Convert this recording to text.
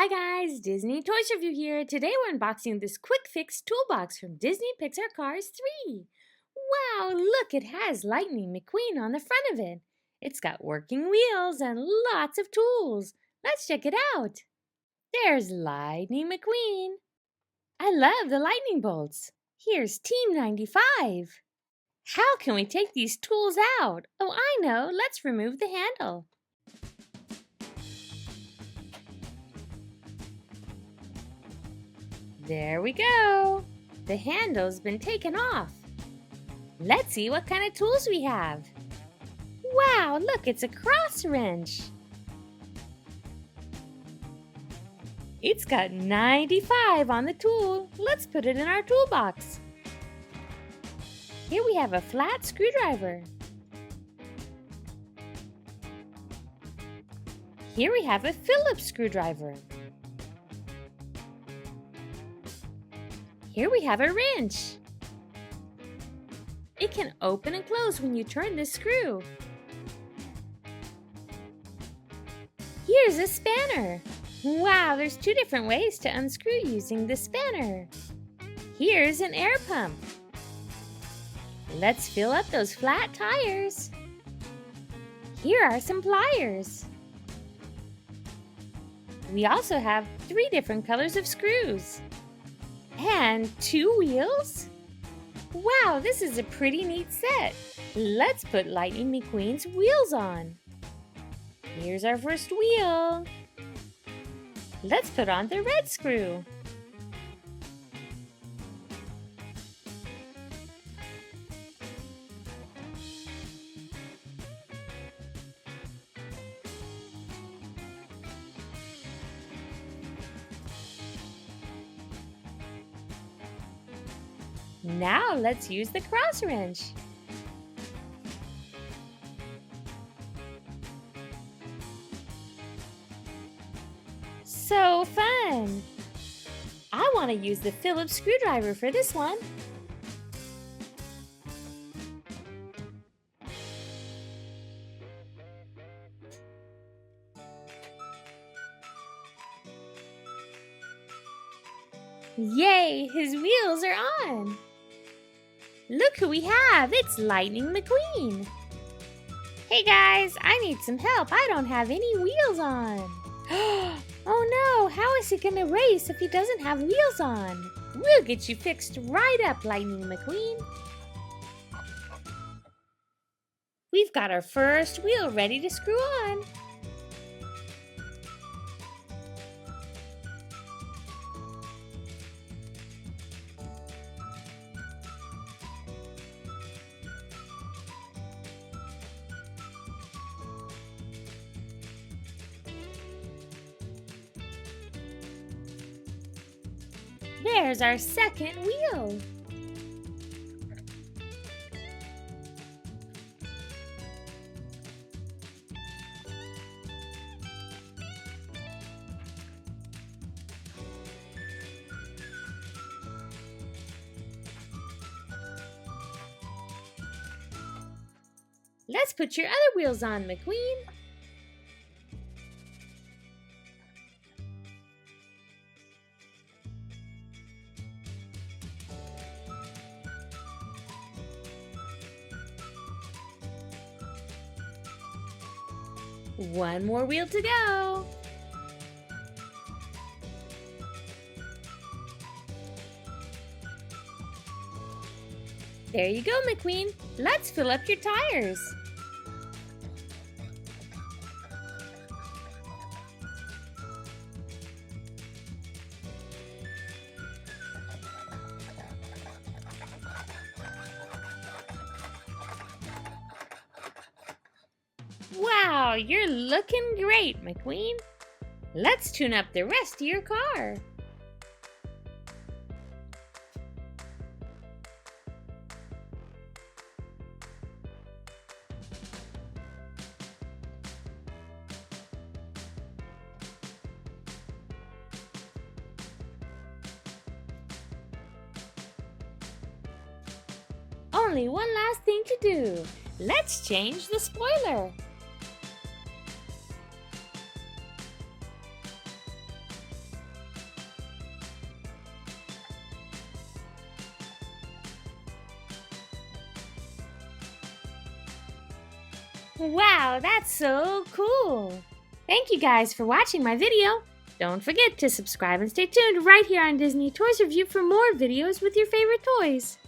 Hi guys, Disney Toys Review here. Today we're unboxing this quick fix toolbox from Disney Pixar Cars 3. Wow, look, it has Lightning McQueen on the front of it. It's got working wheels and lots of tools. Let's check it out. There's Lightning McQueen. I love the lightning bolts. Here's Team 95. How can we take these tools out? Oh, I know. Let's remove the handle. There we go. The handle's been taken off. Let's see what kind of tools we have. Wow, look, it's a cross wrench. It's got 95 on the tool. Let's put it in our toolbox. Here we have a flat screwdriver. Here we have a Phillips screwdriver. Here we have a wrench. It can open and close when you turn this screw. Here's a spanner. Wow, there's two different ways to unscrew using the spanner. Here's an air pump. Let's fill up those flat tires. Here are some pliers. We also have 3 different colors of screws. And 2 wheels? Wow, this is a pretty neat set. Let's put Lightning McQueen's wheels on. Here's our first wheel. Let's put on the red screw. Now let's use the cross wrench. So fun! I want to use the Phillips screwdriver for this one. Yay! His wheels are on! Look who we have! It's Lightning McQueen! Hey guys, I need some help. I don't have any wheels on. Oh no, how is he gonna race if he doesn't have wheels on? We'll get you fixed right up, Lightning McQueen. We've got our first wheel ready to screw on. There's our second wheel. Let's put your other wheels on, McQueen. One more wheel to go. There you go, McQueen. Let's fill up your tires. Wow, you're looking great, McQueen. Let's tune up the rest of your car. Only one last thing to do. Let's change the spoiler. Wow, that's so cool! Thank you guys for watching my video. Don't forget to subscribe and stay tuned right here on Disney Toys Review for more videos with your favorite toys.